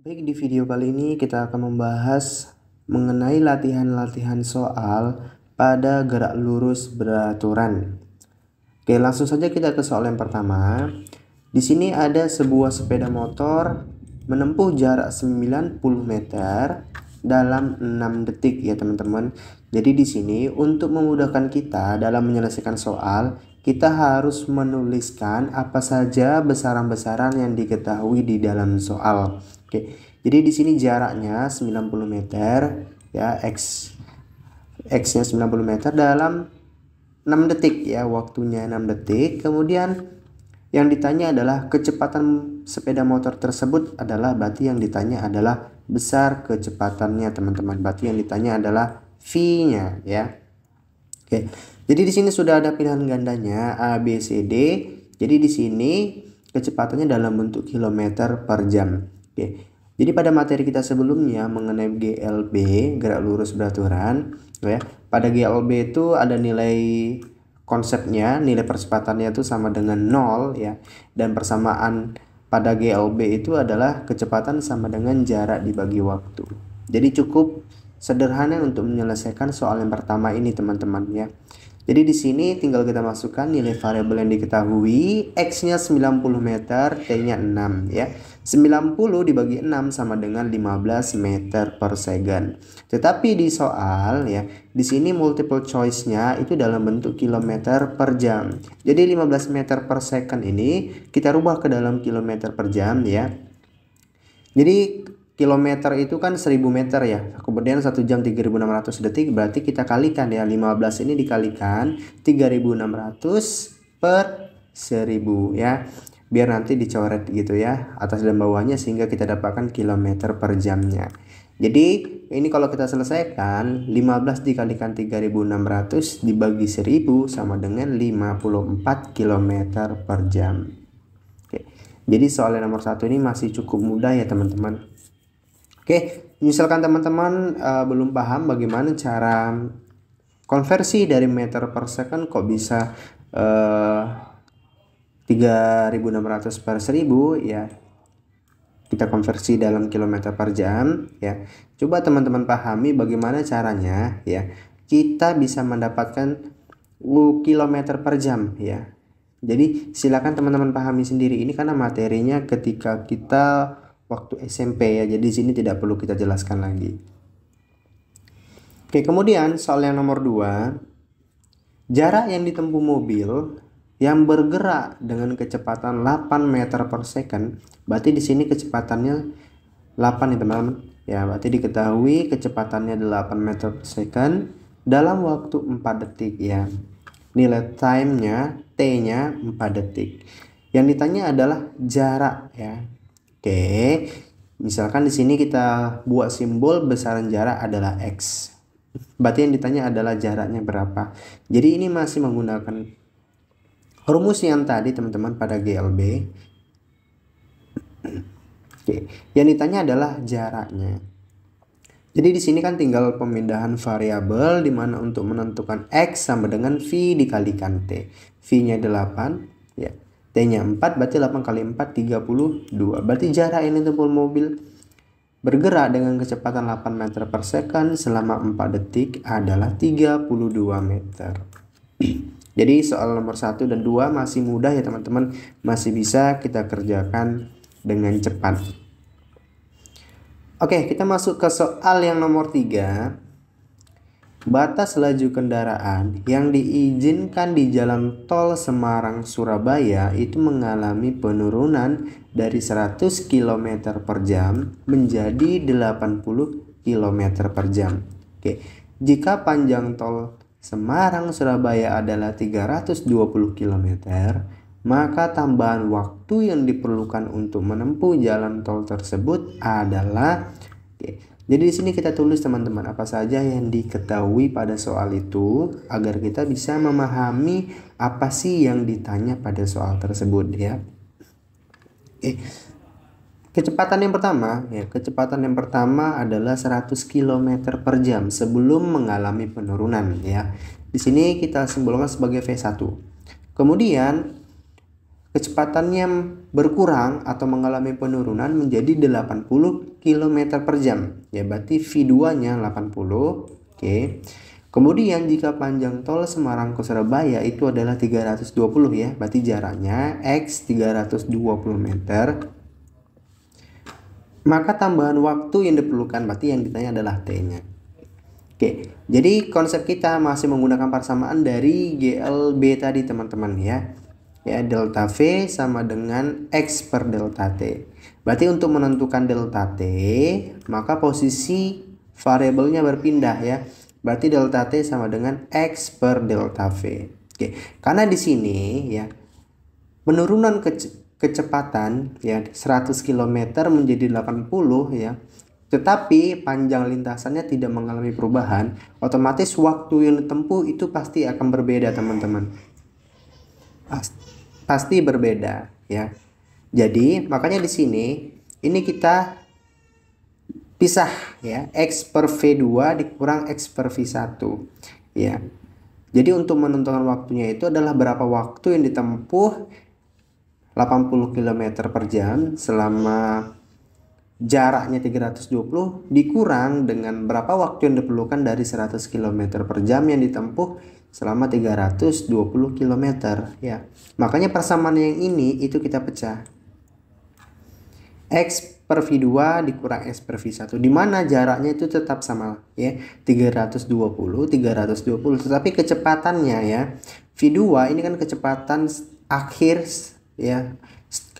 Baik, di video kali ini kita akan membahas mengenai latihan-latihan soal pada gerak lurus beraturan. Oke, langsung saja kita ke soal yang pertama. Di sini ada sebuah sepeda motor menempuh jarak 90 meter dalam 6 detik ya teman-teman. Jadi di sini untuk memudahkan kita dalam menyelesaikan soal, kita harus menuliskan apa saja besaran-besaran yang diketahui di dalam soal. Oke, jadi di sini jaraknya 90 meter ya, X-nya 90 meter dalam 6 detik ya, waktunya 6 detik. Kemudian yang ditanya adalah kecepatan sepeda motor tersebut adalah, berarti yang ditanya adalah besar kecepatannya teman-teman. Berarti yang ditanya adalah V-nya ya. Oke. Jadi di sini sudah ada pilihan gandanya A, B, C, D. Jadi di sini kecepatannya dalam bentuk kilometer per jam. Oke. Jadi pada materi kita sebelumnya mengenai GLB, gerak lurus beraturan, ya. Pada GLB itu ada nilai konsepnya, nilai percepatannya itu sama dengan 0 ya. Dan persamaan pada GLB itu adalah kecepatan sama dengan jarak dibagi waktu. Jadi cukup sederhana untuk menyelesaikan soal yang pertama ini teman-teman ya. Jadi di sini tinggal kita masukkan nilai variabel yang diketahui, X-nya 90 meter, T-nya 6 ya. 90 dibagi 6 sama dengan 15 meter per second. Tetapi di soal ya, di sini multiple choice-nya itu dalam bentuk kilometer per jam. Jadi 15 meter per second ini kita rubah ke dalam kilometer per jam ya. Jadi kilometer itu kan 1000 meter ya, kemudian 1 jam 3600 detik, berarti kita kalikan ya, 15 ini dikalikan 3600 per 1000 ya, biar nanti dicoret gitu ya atas dan bawahnya sehingga kita dapatkan kilometer per jamnya. Jadi ini kalau kita selesaikan, 15 dikalikan 3600 dibagi 1000 sama dengan 54 km per jam. Oke. Jadi soal yang nomor 1 ini masih cukup mudah ya teman-teman. Oke, misalkan teman-teman belum paham bagaimana cara konversi dari meter per second kok bisa 3600 per 1000 ya, kita konversi dalam kilometer per jam ya. Coba teman-teman pahami bagaimana caranya ya, kita bisa mendapatkan kilometer per jam ya. Jadi silakan teman-teman pahami sendiri, ini karena materinya ketika kita waktu SMP ya, jadi di sini tidak perlu kita jelaskan lagi. Oke, kemudian soal yang nomor 2, jarak yang ditempuh mobil yang bergerak dengan kecepatan 8 meter per second, berarti di sini kecepatannya 8 nih teman-teman ya, berarti diketahui kecepatannya 8 meter per second dalam waktu 4 detik ya. Nilai time-nya, T-nya 4 detik. Yang ditanya adalah jarak ya. Oke, misalkan di sini kita buat simbol besaran jarak adalah X. Berarti yang ditanya adalah jaraknya berapa. Jadi ini masih menggunakan rumus yang tadi teman-teman pada GLB. Oke, yang ditanya adalah jaraknya. Jadi di sini kan tinggal pemindahan variabel di mana untuk menentukan X sama dengan V dikalikan T. V-nya 8 ya. T-nya 4, berarti 8 kali 4 32. Berarti jarak yang ditempuh mobil bergerak dengan kecepatan 8 meter per second selama 4 detik adalah 32 meter. Jadi soal nomor 1 dan 2 masih mudah ya teman-teman, masih bisa kita kerjakan dengan cepat. Oke, kita masuk ke soal yang nomor 3. Batas laju kendaraan yang diizinkan di jalan tol Semarang-Surabaya itu mengalami penurunan dari 100 km per jam menjadi 80 km per jam. Oke, jika panjang tol Semarang-Surabaya adalah 320 km, maka tambahan waktu yang diperlukan untuk menempuh jalan tol tersebut adalah Jadi di sini kita tulis teman-teman apa saja yang diketahui pada soal itu agar kita bisa memahami apa sih yang ditanya pada soal tersebut ya. Kecepatan yang pertama ya, kecepatan yang pertama adalah 100 km per jam sebelum mengalami penurunan ya. Di sini kita simbolkan sebagai V1. Kemudian kecepatannya berkurang atau mengalami penurunan menjadi 80 km per jam. Ya, berarti V2-nya 80. Oke. Kemudian jika panjang tol Semarang ke Surabaya itu adalah 320 ya. Berarti jaraknya X 320 meter. Maka tambahan waktu yang diperlukan, berarti yang ditanya adalah T-nya. Oke, jadi konsep kita masih menggunakan persamaan dari GLB tadi teman-teman ya. Ya, delta V sama dengan X per delta T. Berarti untuk menentukan delta T, maka posisi variabelnya berpindah ya. Berarti delta T sama dengan X per delta V. Oke, karena di sini ya penurunan kecepatan ya 100 km menjadi 80 ya. Tetapi panjang lintasannya tidak mengalami perubahan, otomatis waktu yang ditempuh itu pasti akan berbeda teman-teman. Pasti berbeda ya. Jadi makanya di sini ini kita pisah ya, X per V2 dikurang X per V1 ya. Jadi untuk menentukan waktunya itu adalah berapa waktu yang ditempuh 80 km per jam selama jaraknya 320 dikurang dengan berapa waktu yang diperlukan dari 100 km per jam yang ditempuh selama 320 km ya. Makanya persamaan yang ini itu kita pecah. X per V2 dikurang X per V1 di mana jaraknya itu tetap sama ya, 320 tetapi kecepatannya ya V2 ini kan kecepatan akhir ya,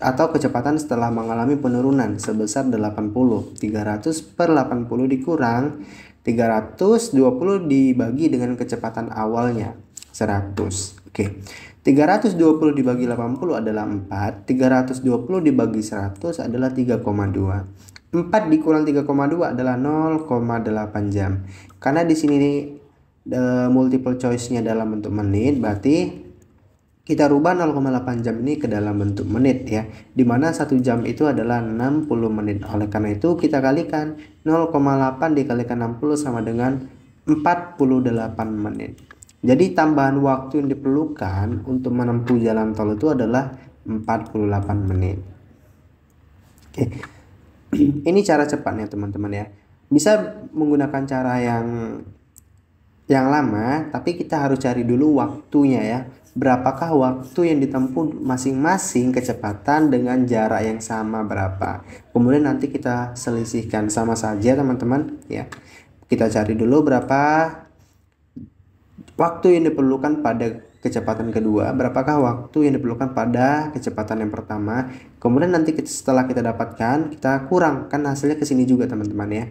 atau kecepatan setelah mengalami penurunan sebesar 80. 300 per 80 dikurang 320 dibagi dengan kecepatan awalnya 100. Oke. 320 dibagi 80 adalah 4. 320 dibagi 100 adalah 3,2. 4 dikurang 3,2 adalah 0,8 jam. Karena di sini multiple choice-nya dalam bentuk menit, berarti kita rubah 0,8 jam ini ke dalam bentuk menit ya, dimana 1 jam itu adalah 60 menit. Oleh karena itu kita kalikan 0,8 dikalikan 60 sama dengan 48 menit. Jadi tambahan waktu yang diperlukan untuk menempuh jalan tol itu adalah 48 menit. Oke. Ini cara cepatnya teman-teman ya. Bisa menggunakan cara yang lama, tapi kita harus cari dulu waktunya ya. Berapakah waktu yang ditempuh masing-masing kecepatan dengan jarak yang sama berapa. Kemudian nanti kita selisihkan, sama saja teman-teman ya. Kita cari dulu berapa waktu yang diperlukan pada kecepatan kedua, berapakah waktu yang diperlukan pada kecepatan yang pertama. Kemudian nanti setelah kita dapatkan, kita kurang, kan hasilnya ke sini juga teman-teman ya.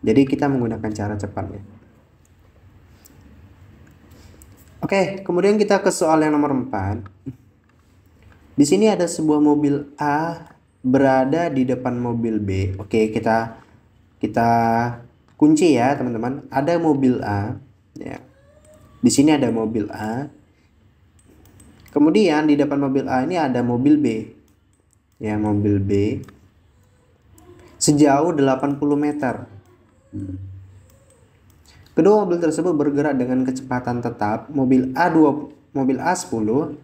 Jadi kita menggunakan cara cepatnya. Oke, kemudian kita ke soal yang nomor 4. Di sini ada sebuah mobil A berada di depan mobil B. Oke, kita kunci ya, teman-teman. Ada mobil A ya. Di sini ada mobil A. Kemudian di depan mobil A ini ada mobil B. Ya, mobil B. Sejauh 80 meter. Kedua mobil tersebut bergerak dengan kecepatan tetap, mobil A10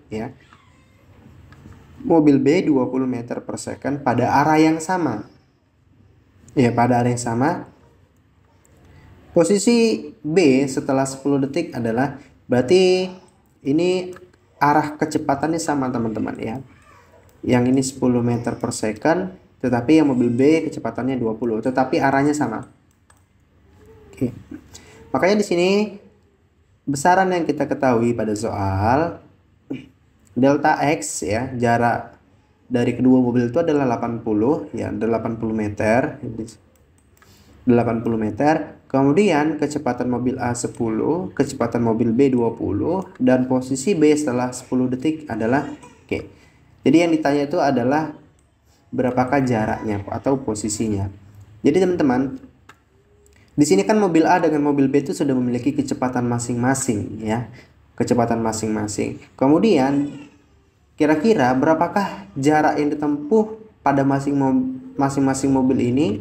ya. Mobil B 20 meter per second pada arah yang sama. Ya, pada arah yang sama. Posisi B setelah 10 detik adalah, berarti ini arah kecepatannya sama teman-teman ya. Yang ini 10 meter per second, tetapi yang mobil B kecepatannya 20, tetapi arahnya sama. Oke. Makanya di sini besaran yang kita ketahui pada soal delta X ya, jarak dari kedua mobil itu adalah 80 ya, 80 meter. 80 meter. Kemudian kecepatan mobil A 10, kecepatan mobil B 20 dan posisi B setelah 10 detik adalah oke. Jadi yang ditanya itu adalah berapakah jaraknya atau posisinya. Jadi teman-teman, di sini kan mobil A dengan mobil B itu sudah memiliki kecepatan masing-masing ya. Kecepatan masing-masing. Kemudian kira-kira berapakah jarak yang ditempuh pada masing-masing mobil ini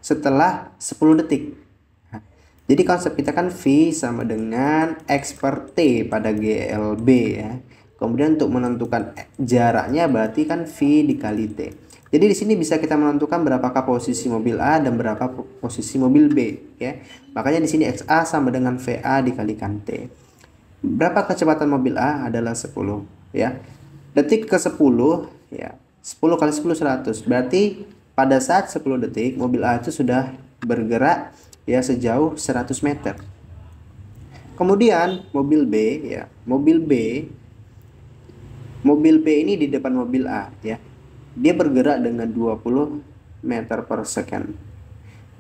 setelah 10 detik. Nah, jadi konsep kita kan V sama dengan X per T pada GLB ya. Kemudian untuk menentukan jaraknya berarti kan V dikali T. Jadi di sini bisa kita menentukan berapakah posisi mobil A dan berapa posisi mobil B, ya. Makanya di sini XA sama dengan VA dikalikan T. Berapa kecepatan mobil A adalah 10, ya. Detik ke 10, ya. 10 kali 10 100. Berarti pada saat 10 detik mobil A itu sudah bergerak ya sejauh 100 meter. Kemudian mobil B, ya. Mobil B ini di depan mobil A, ya. Dia bergerak dengan 20 meter per second.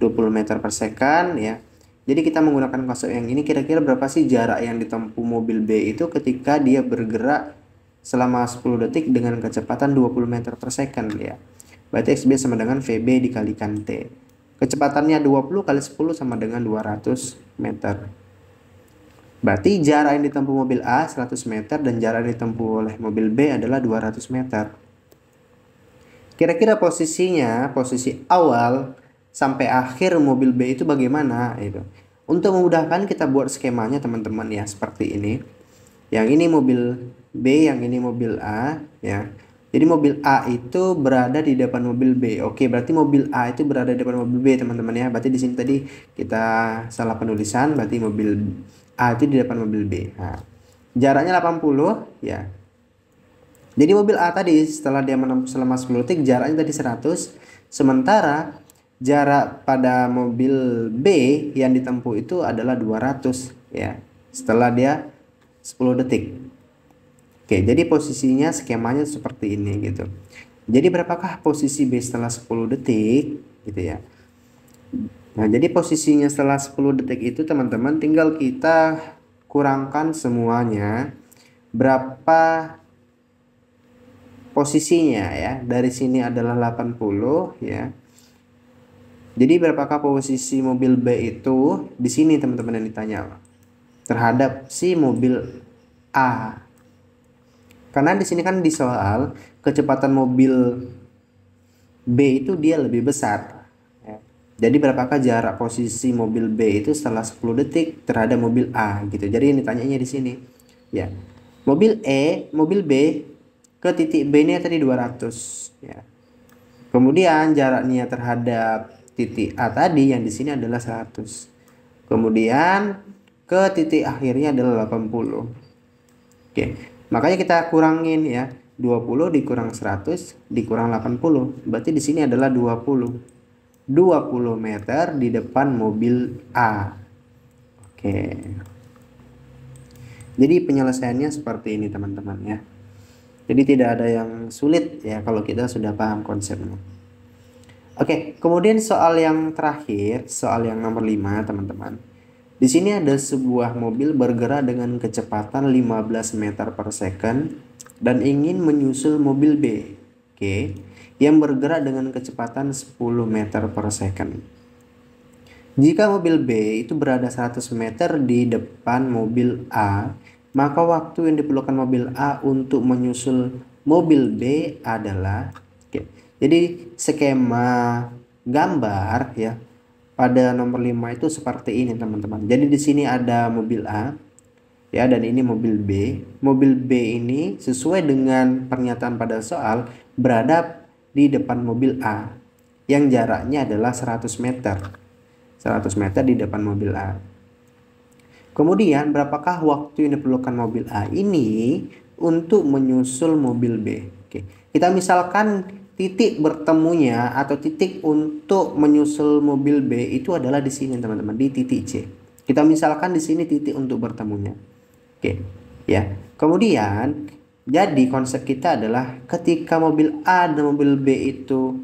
20 meter per second, ya. Jadi kita menggunakan konsep yang ini, kira-kira berapa sih jarak yang ditempuh mobil B itu ketika dia bergerak selama 10 detik dengan kecepatan 20 meter per second, ya. Berarti XB sama dengan VB dikalikan T. Kecepatannya 20 kali 10 sama dengan 200 meter. Berarti jarak yang ditempuh mobil A 100 meter dan jarak yang ditempuh oleh mobil B adalah 200 meter. Kira-kira posisi awal sampai akhir mobil B itu bagaimana itu. Untuk memudahkan kita buat skemanya teman-teman ya, seperti ini. Yang ini mobil B, yang ini mobil A, ya. Jadi mobil A itu berada di depan mobil B. Oke, berarti mobil A itu berada di depan mobil B, teman-teman ya. Berarti di sini tadi kita salah penulisan, berarti mobil A itu di depan mobil B. Nah, jaraknya 80, ya. Jadi mobil A tadi setelah dia menempuh selama 10 detik jaraknya tadi 100, sementara jarak pada mobil B yang ditempuh itu adalah 200, ya. Setelah dia 10 detik. Oke, jadi posisinya skemanya seperti ini gitu. Jadi berapakah posisi B setelah 10 detik gitu ya. Nah, jadi posisinya setelah 10 detik itu teman-teman tinggal kita kurangkan semuanya. Berapa posisinya ya. Dari sini adalah 80 ya. Jadi berapakah posisi mobil B itu di sini teman-teman yang ditanya terhadap si mobil A. Karena di sini kan di soal kecepatan mobil B itu dia lebih besar. Ya. Jadi berapakah jarak posisi mobil B itu setelah 10 detik terhadap mobil A gitu. Jadi yang ditanyanya di sini. Ya. Mobil B ke titik B ini tadi 200 ya. Kemudian jaraknya terhadap titik A tadi yang di sini adalah 100. Kemudian ke titik akhirnya adalah 80. Oke. Makanya kita kurangin ya. 20 dikurang 100 dikurang 80. Berarti di sini adalah 20. 20 meter di depan mobil A. Oke. Jadi penyelesaiannya seperti ini teman-teman ya. Jadi tidak ada yang sulit ya kalau kita sudah paham konsepnya. Oke, kemudian soal yang terakhir, soal yang nomor 5 teman-teman. Di sini ada sebuah mobil bergerak dengan kecepatan 15 meter per second dan ingin menyusul mobil B, oke, yang bergerak dengan kecepatan 10 meter per second. Jika mobil B itu berada 100 meter di depan mobil A, maka waktu yang diperlukan mobil A untuk menyusul mobil B adalah, oke. Jadi skema gambar ya pada nomor 5 itu seperti ini teman-teman. Jadi di sini ada mobil A ya dan ini mobil B. Mobil B ini sesuai dengan pernyataan pada soal berada di depan mobil A yang jaraknya adalah 100 meter. 100 meter di depan mobil A. Kemudian berapakah waktu yang diperlukan mobil A ini untuk menyusul mobil B? Oke. Kita misalkan titik bertemunya atau titik untuk menyusul mobil B itu adalah di sini teman-teman, di titik C. Kita misalkan di sini titik untuk bertemunya. Oke, ya. Kemudian jadi konsep kita adalah ketika mobil A dan mobil B itu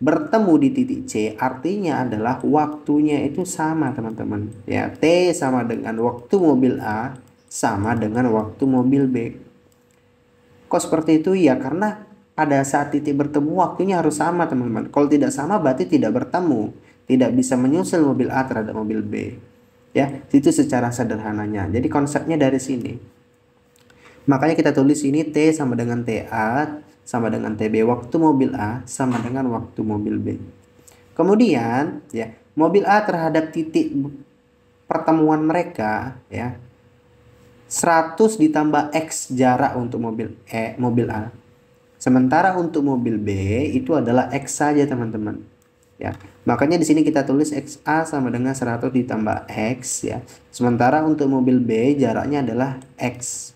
bertemu di titik C, artinya adalah waktunya itu sama teman-teman. Ya, T sama dengan waktu mobil A sama dengan waktu mobil B. Kok seperti itu? Ya karena pada saat titik bertemu waktunya harus sama teman-teman. Kalau tidak sama berarti tidak bertemu, tidak bisa menyusul mobil A terhadap mobil B. Ya, itu secara sederhananya. Jadi konsepnya dari sini. Makanya kita tulis ini T sama dengan TA sama dengan TB, waktu mobil A sama dengan waktu mobil B. Kemudian ya, mobil A terhadap titik pertemuan mereka ya 100 ditambah X jarak untuk mobil A. Sementara untuk mobil B itu adalah X saja teman-teman. Ya, makanya di sini kita tulis XA sama dengan 100 ditambah X ya. Sementara untuk mobil B jaraknya adalah X.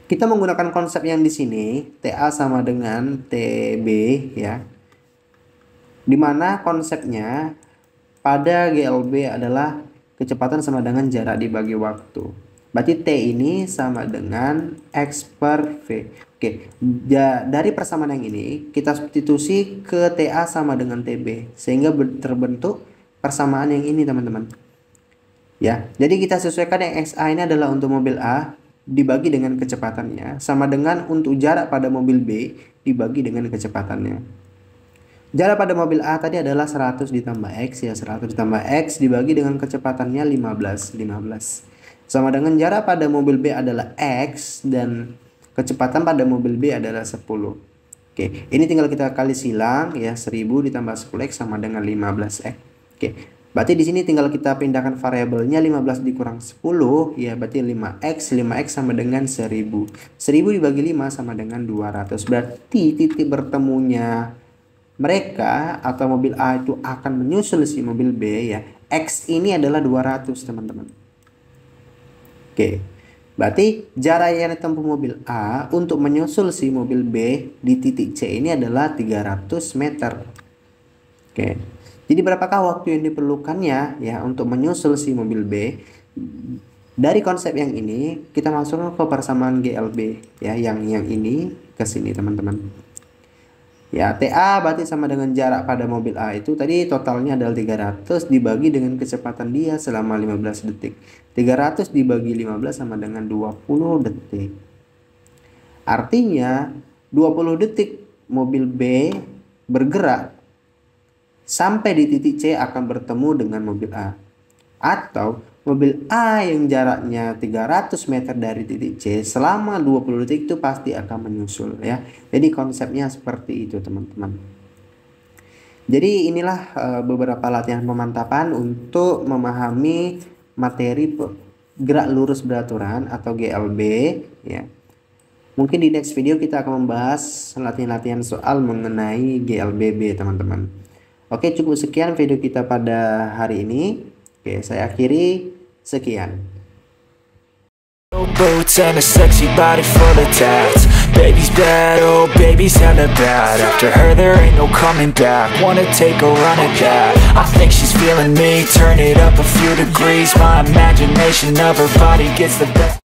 Kita menggunakan konsep yang di sini, TA sama dengan TB ya. Dimana konsepnya pada GLB adalah kecepatan sama dengan jarak dibagi waktu. Berarti T ini sama dengan X per V. Oke, dari persamaan yang ini kita substitusi ke TA sama dengan TB sehingga terbentuk persamaan yang ini teman-teman. Ya, jadi kita sesuaikan yang XA ini adalah untuk mobil A dibagi dengan kecepatannya sama dengan untuk jarak pada mobil B dibagi dengan kecepatannya. Jarak pada mobil A tadi adalah 100 ditambah X ya, 100 ditambah X dibagi dengan kecepatannya 15. Sama dengan jarak pada mobil B adalah X dan kecepatan pada mobil B adalah 10. Oke, ini tinggal kita kali silang ya, 1000 ditambah 10X sama dengan 15X. Oke, berarti di sini tinggal kita pindahkan variabelnya 15 dikurang 10 ya, berarti 5X sama dengan 1000. 1000 dibagi 5 sama dengan 200. Berarti titik bertemunya mereka atau mobil A itu akan menyusul si mobil B ya. X ini adalah 200 teman-teman. Oke, berarti jarak yang ditempuh mobil A untuk menyusul si mobil B di titik C ini adalah 300 meter. Oke, jadi berapakah waktu yang diperlukannya ya untuk menyusul si mobil B? Dari konsep yang ini kita masuk ke persamaan GLB ya, yang ini ke sini teman-teman. Ya, TA berarti sama dengan jarak pada mobil A itu tadi totalnya adalah 300 dibagi dengan kecepatan dia selama 15 detik. 300 dibagi 15 sama dengan 20 detik. Artinya 20 detik mobil B bergerak sampai di titik C akan bertemu dengan mobil A. Atau mobil A yang jaraknya 300 meter dari titik C selama 20 detik itu pasti akan menyusul ya. Jadi konsepnya seperti itu teman-teman. Jadi inilah beberapa latihan pemantapan untuk memahami materi gerak lurus beraturan atau GLB ya. Mungkin di next video kita akan membahas latihan-latihan soal mengenai GLBB teman-teman. Oke, cukup sekian video kita pada hari ini. Oke, saya akhiri. Sekian. Boots and a sexy body full of tats. Baby's bad, oh baby's hella bad. After her there ain't no coming back. Wanna take a run at that. I think she's feeling me. Turn it up a few degrees. My imagination of her body gets the best.